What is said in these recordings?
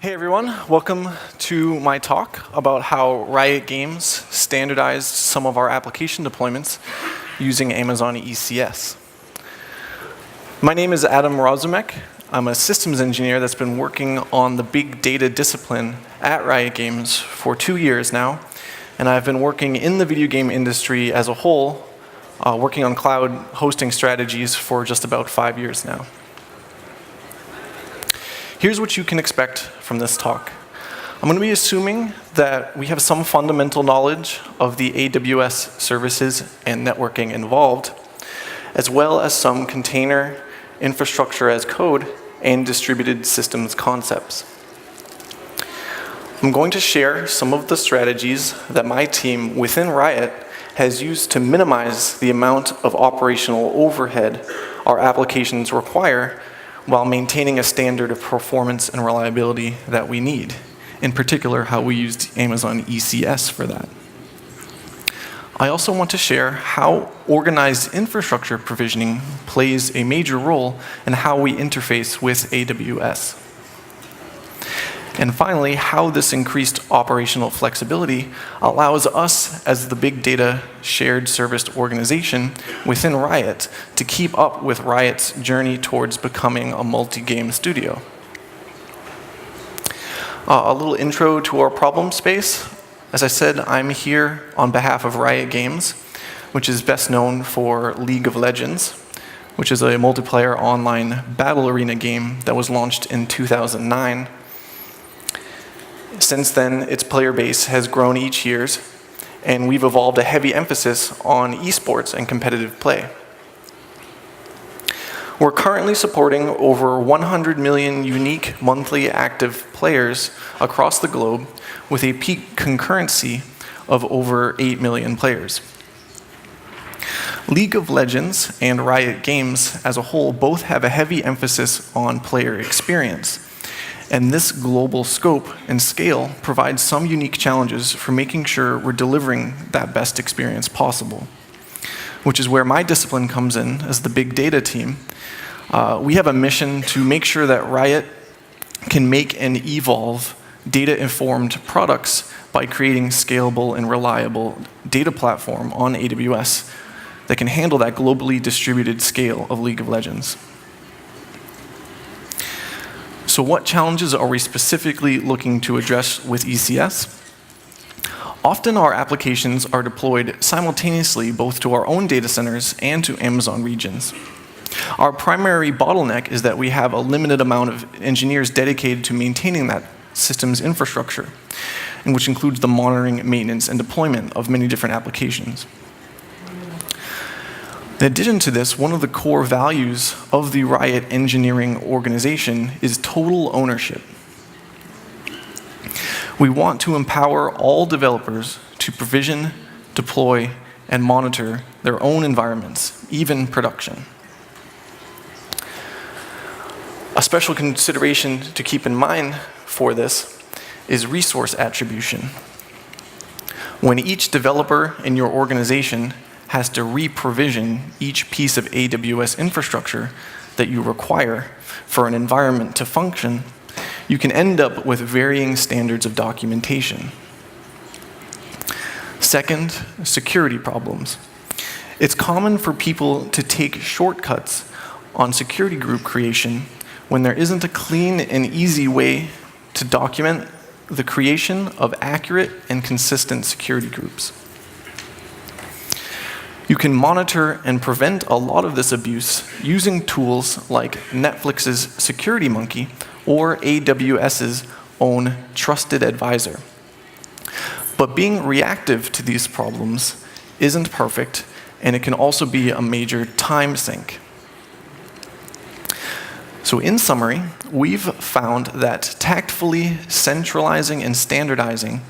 Hey everyone, welcome to my talk about how Riot Games standardized some of our application deployments using Amazon ECS. My name is Adam Rozumek. I'm a systems engineer that's been working on the big data discipline at Riot Games for 2 years now, and I've been working in the video game industry as a whole, working on cloud hosting strategies for just about 5 years now. Here's what you can expect from this talk. I'm going to be assuming that we have some fundamental knowledge of the AWS services and networking involved, as well as some container infrastructure as code and distributed systems concepts. I'm going to share some of the strategies that my team within Riot has used to minimize the amount of operational overhead our applications require while maintaining a standard of performance and reliability that we need. In particular, how we used Amazon ECS for that. I also want to share how organized infrastructure provisioning plays a major role in how we interface with AWS. And finally, how this increased operational flexibility allows us as the big data shared service organization within Riot to keep up with Riot's journey towards becoming a multi-game studio. A little intro to our problem space. As I said, I'm here on behalf of Riot Games, which is best known for League of Legends, which is a multiplayer online battle arena game that was launched in 2009. Since then, its player base has grown each year, and we've evolved a heavy emphasis on esports and competitive play. We're currently supporting over 100 million unique monthly active players across the globe with a peak concurrency of over 8 million players. League of Legends and Riot Games as a whole both have a heavy emphasis on player experience. And this global scope and scale provides some unique challenges for making sure we're delivering that best experience possible, which is where my discipline comes in as the big data team. We have a mission to make sure that Riot can make and evolve data-informed products by creating scalable and reliable data platform on AWS that can handle that globally distributed scale of League of Legends. So what challenges are we specifically looking to address with ECS? Often our applications are deployed simultaneously both to our own data centers and to Amazon regions. Our primary bottleneck is that we have a limited amount of engineers dedicated to maintaining that system's infrastructure, and which includes the monitoring, maintenance, and deployment of many different applications. In addition to this, one of the core values of the Riot engineering organization is total ownership. We want to empower all developers to provision, deploy, and monitor their own environments, even production. A special consideration to keep in mind for this is resource attribution. When each developer in your organization has to re-provision each piece of AWS infrastructure that you require for an environment to function, you can end up with varying standards of documentation. Second, security problems. It's common for people to take shortcuts on security group creation when there isn't a clean and easy way to document the creation of accurate and consistent security groups. You can monitor and prevent a lot of this abuse using tools like Netflix's Security Monkey or AWS's own Trusted Advisor. But being reactive to these problems isn't perfect, and it can also be a major time sink. So in summary, we've found that tactfully centralizing and standardizing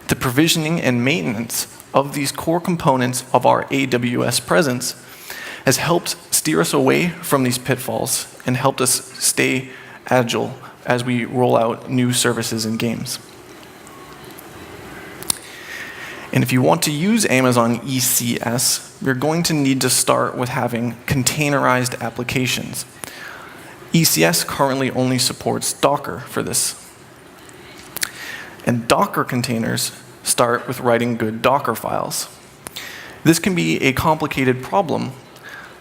the provisioning and maintenance of these core components of our AWS presence has helped steer us away from these pitfalls and helped us stay agile as we roll out new services and games. And if you want to use Amazon ECS, you're going to need to start with having containerized applications. ECS currently only supports Docker for this. And Docker containers start with writing good Docker files. This can be a complicated problem,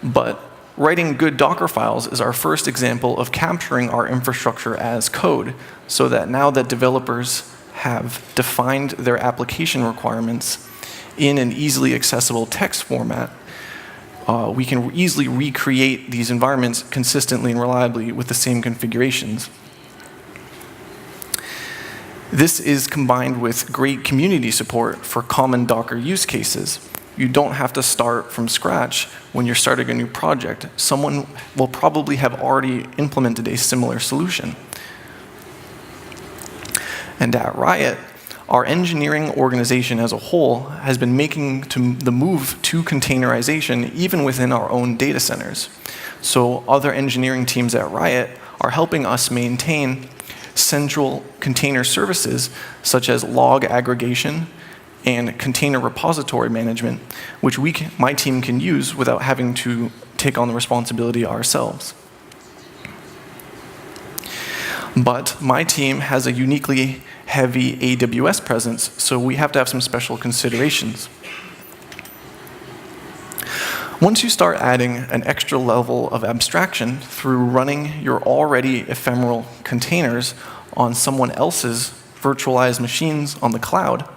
but writing good Docker files is our first example of capturing our infrastructure as code, so that now that developers have defined their application requirements in an easily accessible text format, we can easily recreate these environments consistently and reliably with the same configurations. This is combined with great community support for common Docker use cases. You don't have to start from scratch when you're starting a new project. Someone will probably have already implemented a similar solution. And at Riot, our engineering organization as a whole has been making the move to containerization even within our own data centers. So other engineering teams at Riot are helping us maintain central container services such as log aggregation and container repository management, which my team can use without having to take on the responsibility ourselves. But my team has a uniquely heavy AWS presence, so we have to have some special considerations. Once you start adding an extra level of abstraction through running your already ephemeral containers on someone else's virtualized machines on the cloud,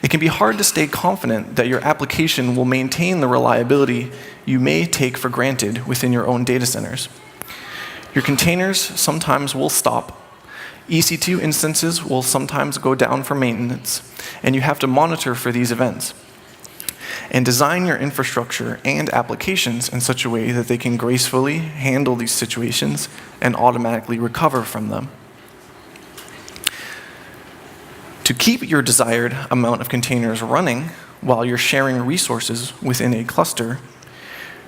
it can be hard to stay confident that your application will maintain the reliability you may take for granted within your own data centers. Your containers sometimes will stop. EC2 instances will sometimes go down for maintenance, and you have to monitor for these events. And design your infrastructure and applications in such a way that they can gracefully handle these situations and automatically recover from them. To keep your desired amount of containers running while you're sharing resources within a cluster,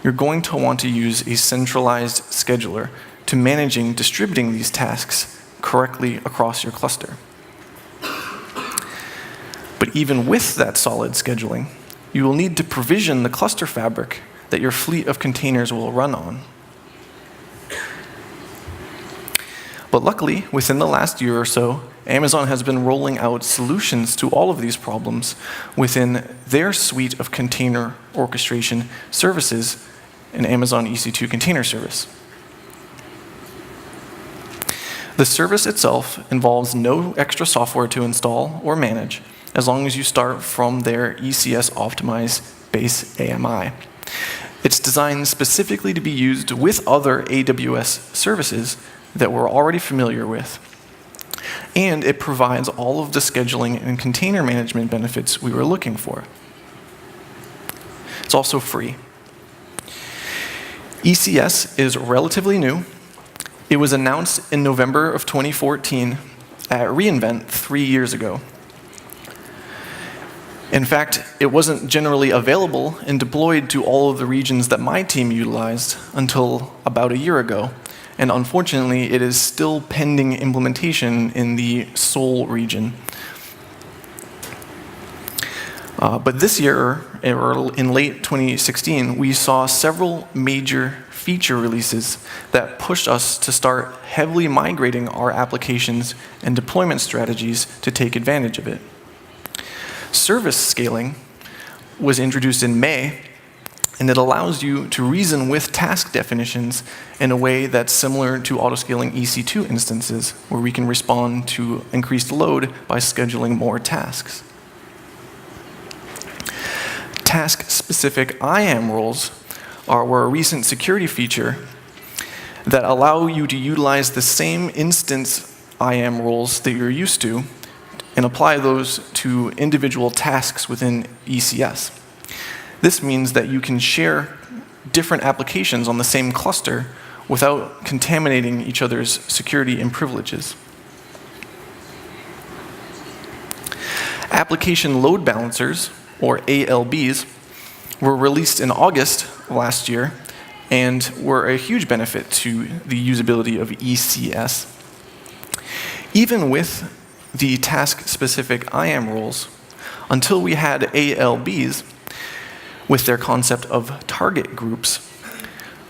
you're going to want to use a centralized scheduler to distributing these tasks correctly across your cluster. But even with that solid scheduling, you will need to provision the cluster fabric that your fleet of containers will run on. But luckily, within the last year or so, Amazon has been rolling out solutions to all of these problems within their suite of container orchestration services in Amazon EC2 Container Service. The service itself involves no extra software to install or manage, as long as you start from their ECS optimized base AMI. It's designed specifically to be used with other AWS services that we're already familiar with. And it provides all of the scheduling and container management benefits we were looking for. It's also free. ECS is relatively new. It was announced in November of 2014 at reInvent 3 years ago. In fact, it wasn't generally available and deployed to all of the regions that my team utilized until about a year ago. And unfortunately, it is still pending implementation in the Seoul region. But this year, or in late 2016, we saw several major feature releases that pushed us to start heavily migrating our applications and deployment strategies to take advantage of it. Service scaling was introduced in May, and it allows you to reason with task definitions in a way that's similar to autoscaling EC2 instances, where we can respond to increased load by scheduling more tasks. Task-specific IAM roles were a recent security feature that allow you to utilize the same instance IAM roles that you're used to and apply those to individual tasks within ECS. This means that you can share different applications on the same cluster without contaminating each other's security and privileges. Application load balancers, or ALBs, were released in August last year and were a huge benefit to the usability of ECS. Even with the task-specific IAM roles, until we had ALBs with their concept of target groups,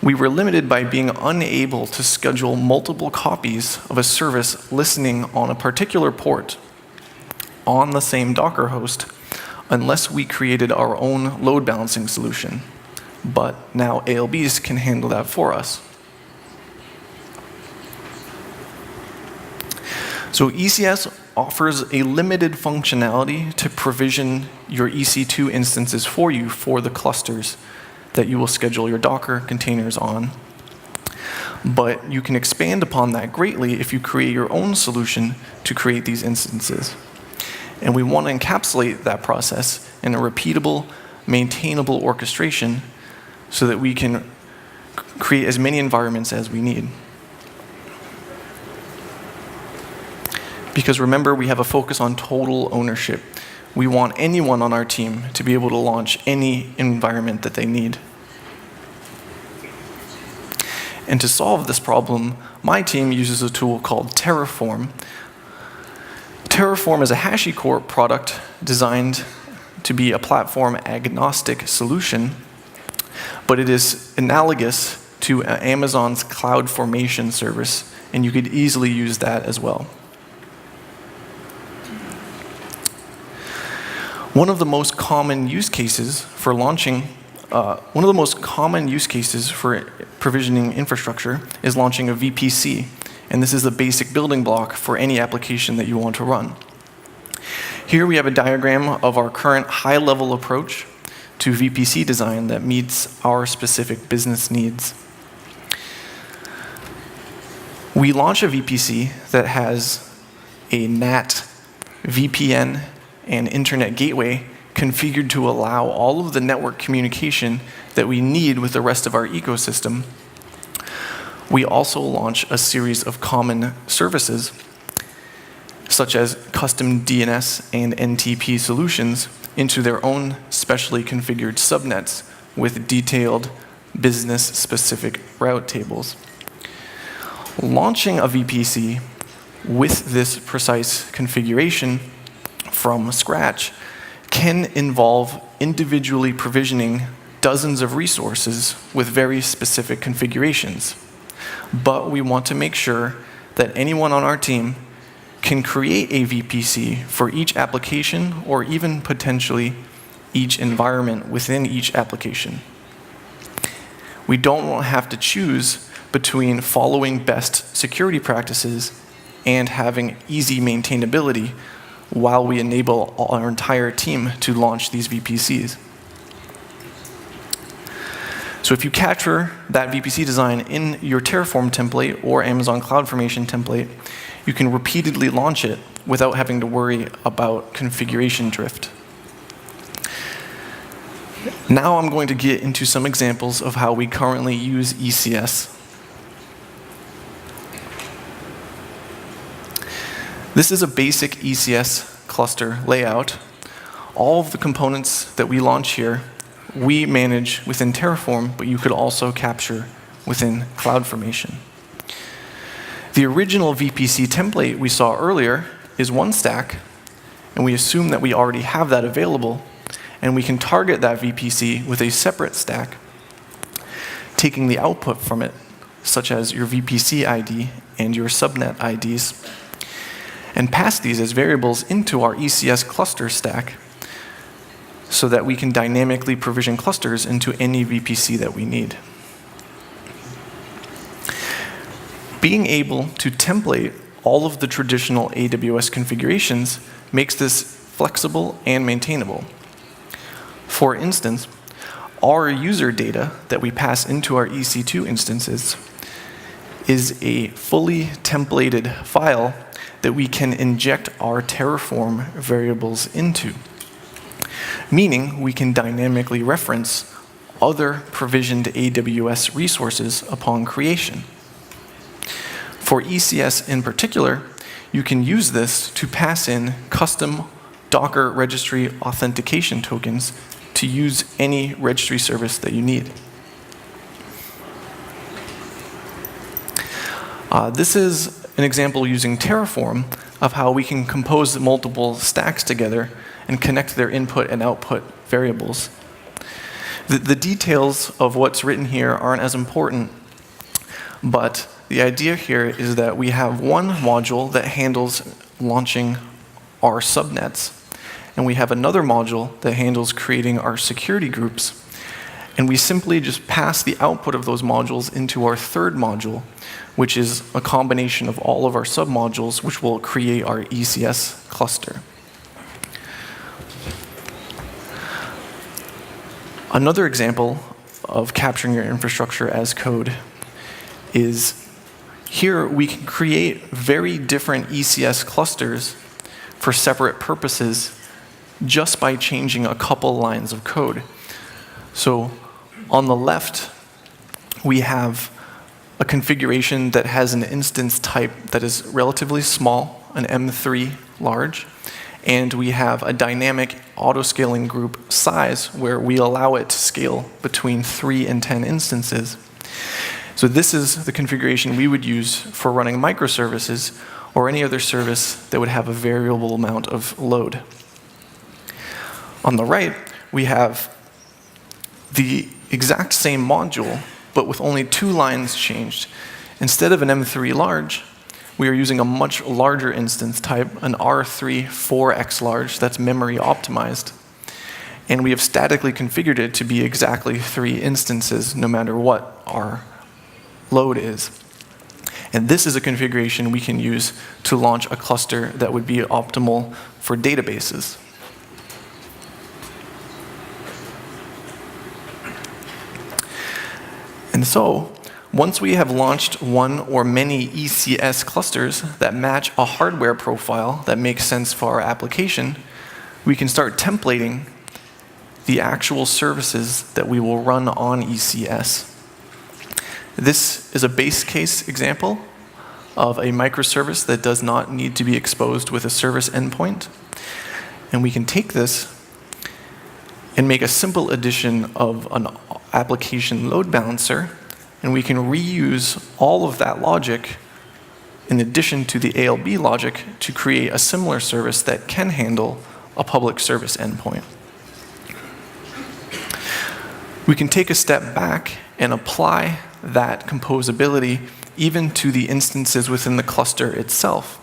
we were limited by being unable to schedule multiple copies of a service listening on a particular port. on the same Docker host unless we created our own load balancing solution. But now ALBs can handle that for us. So ECS offers a limited functionality to provision your EC2 instances for you for the clusters that you will schedule your Docker containers on. But you can expand upon that greatly if you create your own solution to create these instances. And we want to encapsulate that process in a repeatable, maintainable orchestration so that we can create as many environments as we need. Because remember, we have a focus on total ownership. We want anyone on our team to be able to launch any environment that they need. And to solve this problem, my team uses a tool called Terraform. Terraform is a HashiCorp product designed to be a platform-agnostic solution, but it is analogous to Amazon's CloudFormation service, and you could easily use that as well. One of the most common use cases for provisioning infrastructure is launching a VPC, and this is the basic building block for any application that you want to run. Here we have a diagram of our current high-level approach to VPC design that meets our specific business needs. We launch a VPC that has a NAT, VPN, and internet gateway configured to allow all of the network communication that we need with the rest of our ecosystem. We also launch a series of common services, such as custom DNS and NTP solutions, into their own specially configured subnets with detailed business-specific route tables. Launching a VPC with this precise configuration from scratch can involve individually provisioning dozens of resources with very specific configurations. But we want to make sure that anyone on our team can create a VPC for each application or even potentially each environment within each application. We don't have to choose between following best security practices and having easy maintainability while we enable our entire team to launch these VPCs. So if you capture that VPC design in your Terraform template or Amazon CloudFormation template, you can repeatedly launch it without having to worry about configuration drift. Now I'm going to get into some examples of how we currently use ECS. This is a basic ECS cluster layout. All of the components that we launch here, we manage within Terraform, but you could also capture within CloudFormation. The original VPC template we saw earlier is one stack, and we assume that we already have that available, and we can target that VPC with a separate stack, taking the output from it, such as your VPC ID and your subnet IDs, and pass these as variables into our ECS cluster stack so that we can dynamically provision clusters into any VPC that we need. Being able to template all of the traditional AWS configurations makes this flexible and maintainable. For instance, our user data that we pass into our EC2 instances is a fully templated file that we can inject our Terraform variables into, meaning we can dynamically reference other provisioned AWS resources upon creation. For ECS in particular, you can use this to pass in custom Docker registry authentication tokens to use any registry service that you need. This is an example using Terraform of how we can compose multiple stacks together and connect their input and output variables. The details of what's written here aren't as important, but the idea here is that we have one module that handles launching our subnets. And we have another module that handles creating our security groups. And we simply just pass the output of those modules into our third module, which is a combination of all of our submodules, which will create our ECS cluster. Another example of capturing your infrastructure as code is here we can create very different ECS clusters for separate purposes just by changing a couple lines of code. So on the left, we have a configuration that has an instance type that is relatively small, an M3 large, and we have a dynamic auto-scaling group size where we allow it to scale between 3 and 10 instances. So this is the configuration we would use for running microservices or any other service that would have a variable amount of load. On the right, we have the exact same module, but with only 2 lines changed. Instead of an M3 large, we are using a much larger instance type, an R3 4x large that's memory optimized. And we have statically configured it to be exactly 3 instances, no matter what our load is. And this is a configuration we can use to launch a cluster that would be optimal for databases. And so, once we have launched one or many ECS clusters that match a hardware profile that makes sense for our application, we can start templating the actual services that we will run on ECS. This is a base case example of a microservice that does not need to be exposed with a service endpoint. And we can take this and make a simple addition of an application load balancer, and we can reuse all of that logic in addition to the ALB logic to create a similar service that can handle a public service endpoint. We can take a step back and apply that composability even to the instances within the cluster itself,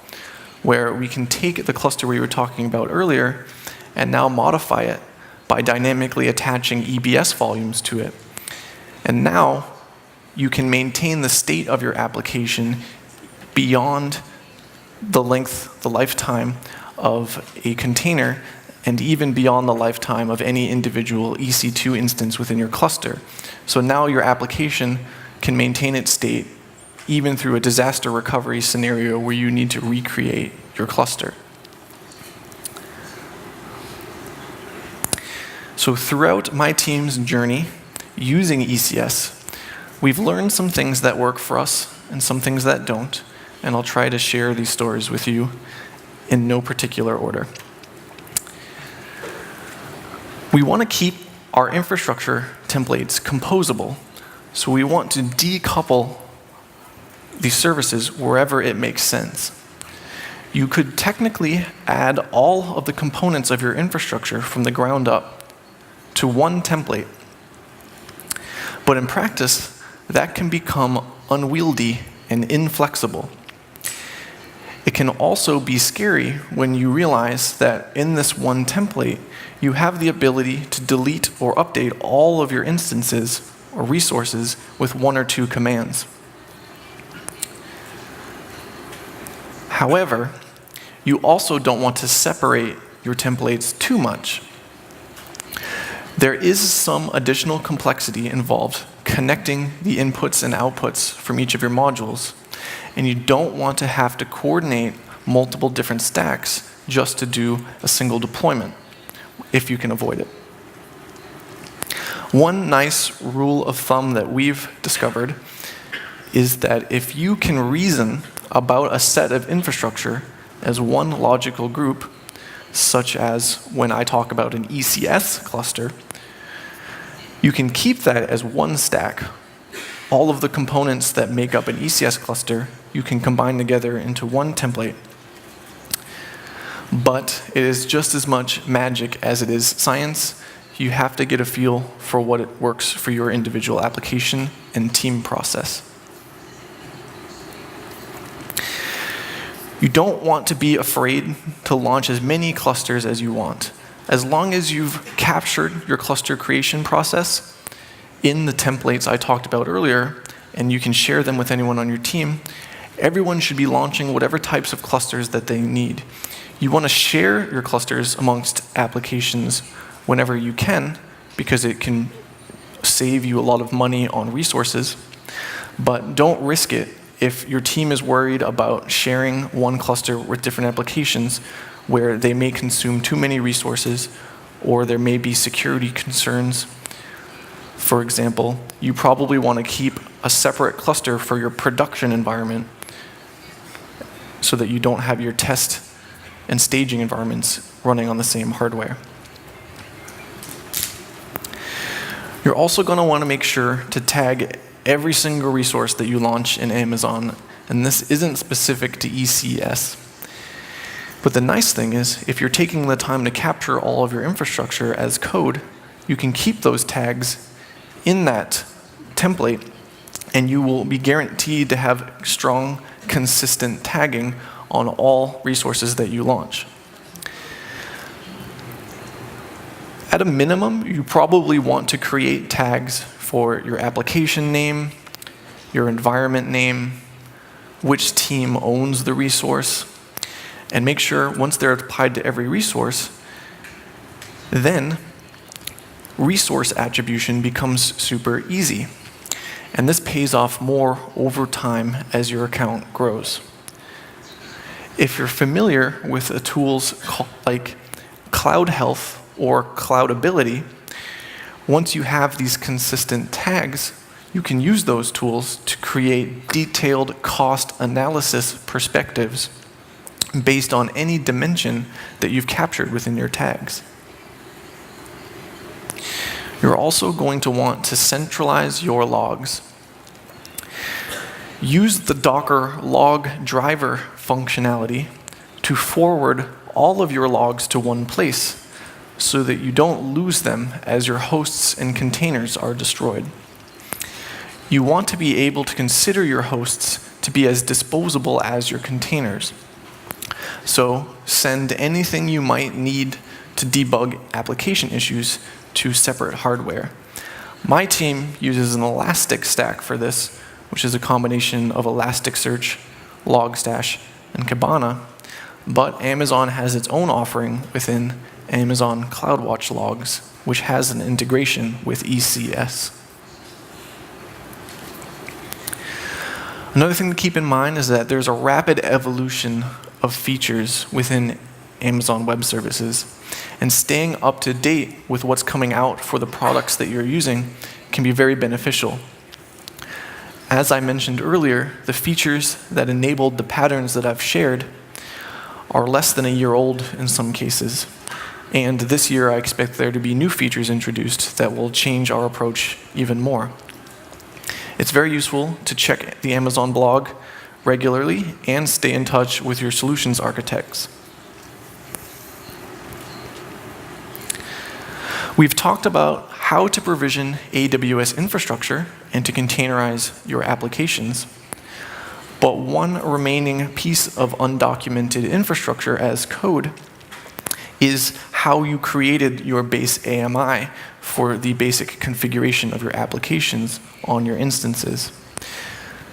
where we can take the cluster we were talking about earlier and now modify it by dynamically attaching EBS volumes to it. And now you can maintain the state of your application beyond the lifetime of a container, and even beyond the lifetime of any individual EC2 instance within your cluster. So now your application can maintain its state even through a disaster recovery scenario where you need to recreate your cluster. So throughout my team's journey using ECS, we've learned some things that work for us and some things that don't, and I'll try to share these stories with you in no particular order. We want to keep our infrastructure templates composable, so we want to decouple these services wherever it makes sense. You could technically add all of the components of your infrastructure from the ground up to one template. But in practice, that can become unwieldy and inflexible. It can also be scary when you realize that in this one template, you have the ability to delete or update all of your instances or resources with 1 or 2 commands. However, you also don't want to separate your templates too much. There is some additional complexity involved connecting the inputs and outputs from each of your modules, and you don't want to have to coordinate multiple different stacks just to do a single deployment, if you can avoid it. One nice rule of thumb that we've discovered is that if you can reason about a set of infrastructure as one logical group, such as when I talk about an ECS cluster, you can keep that as one stack. All of the components that make up an ECS cluster, you can combine together into one template. But it is just as much magic as it is science. You have to get a feel for what it works for your individual application and team process. You don't want to be afraid to launch as many clusters as you want. As long as you've captured your cluster creation process in the templates I talked about earlier, and you can share them with anyone on your team, everyone should be launching whatever types of clusters that they need. You want to share your clusters amongst applications whenever you can, because it can save you a lot of money on resources, but don't risk it if your team is worried about sharing one cluster with different applications where they may consume too many resources or there may be security concerns. For example, you probably want to keep a separate cluster for your production environment so that you don't have your test and staging environments running on the same hardware. You're also going to want to make sure to tag every single resource that you launch in Amazon, and this isn't specific to ECS. But the nice thing is, if you're taking the time to capture all of your infrastructure as code, you can keep those tags in that template, and you will be guaranteed to have strong, consistent tagging on all resources that you launch. At a minimum, you probably want to create tags for your application name, your environment name, which team owns the resource, and make sure once they're applied to every resource, then resource attribution becomes super easy. And this pays off more over time as your account grows. If you're familiar with the tools like Cloud Health or Cloudability, once you have these consistent tags, you can use those tools to create detailed cost analysis perspectives based on any dimension that you've captured within your tags. You're also going to want to centralize your logs. Use the Docker log driver functionality to forward all of your logs to one place so that you don't lose them as your hosts and containers are destroyed. You want to be able to consider your hosts to be as disposable as your containers. So send anything you might need to debug application issues to separate hardware. My team uses an Elastic Stack for this, which is a combination of Elasticsearch, Logstash, and Kibana, but Amazon has its own offering within Amazon CloudWatch Logs, which has an integration with ECS. Another thing to keep in mind is that there's a rapid evolution of features within Amazon Web Services, and staying up to date with what's coming out for the products that you're using can be very beneficial. As I mentioned earlier, the features that enabled the patterns that I've shared are less than a year old in some cases. And this year, I expect there to be new features introduced that will change our approach even more. It's very useful to check the Amazon blog regularly and stay in touch with your solutions architects. We've talked about how to provision AWS infrastructure and to containerize your applications. But one remaining piece of undocumented infrastructure as code is how you created your base AMI for the basic configuration of your applications on your instances.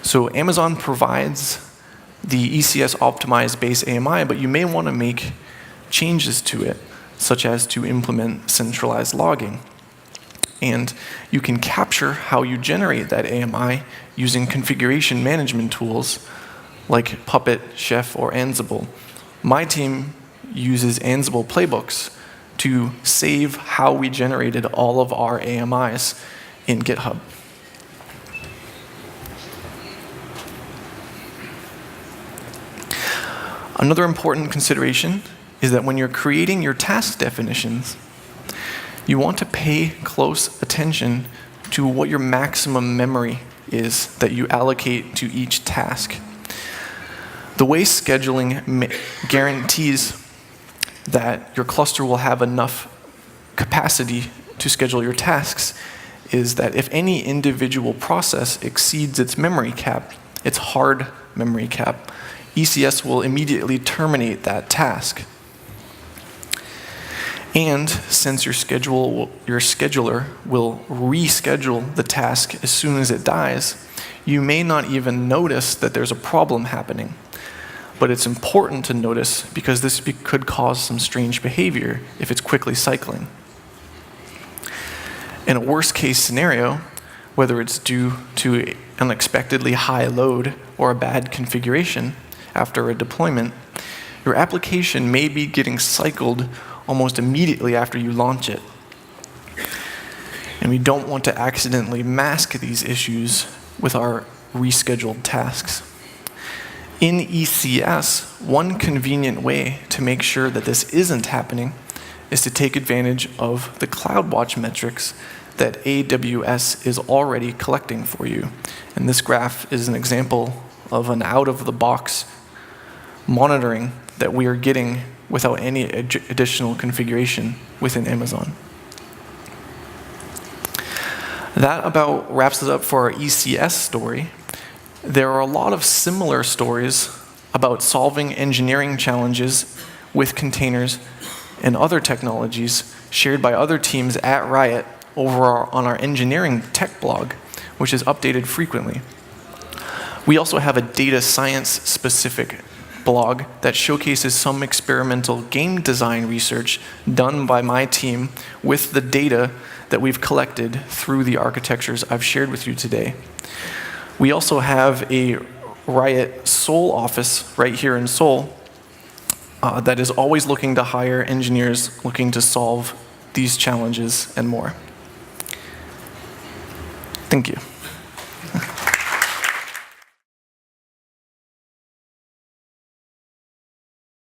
So Amazon provides the ECS optimized base AMI, but you may want to make changes to it, such as to implement centralized logging. And you can capture how you generate that AMI using configuration management tools like Puppet, Chef, or Ansible. My team uses Ansible playbooks to save how we generated all of our AMIs in GitHub. Another important consideration is that when you're creating your task definitions, you want to pay close attention to what your maximum memory is that you allocate to each task. The way scheduling guarantees that your cluster will have enough capacity to schedule your tasks is that if any individual process exceeds its memory cap, its hard memory cap, ECS will immediately terminate that task. And since your scheduler will reschedule the task as soon as it dies, you may not even notice that there's a problem happening. But it's important to notice because this could cause some strange behavior if it's quickly cycling. In a worst case scenario, whether it's due to unexpectedly high load or a bad configuration after a deployment, your application may be getting cycled almost immediately after you launch it. And we don't want to accidentally mask these issues with our rescheduled tasks. In ECS, one convenient way to make sure that this isn't happening is to take advantage of the CloudWatch metrics that AWS is already collecting for you. And this graph is an example of an out-of-the-box monitoring that we are getting without any additional configuration within Amazon. That about wraps it up for our ECS story. There are a lot of similar stories about solving engineering challenges with containers and other technologies shared by other teams at Riot on our engineering tech blog, which is updated frequently. We also have a data science specific blog that showcases some experimental game design research done by my team with the data that we've collected through the architectures I've shared with you today. We also have a Riot Seoul office right here in Seoul that is always looking to hire engineers looking to solve these challenges and more. Thank you.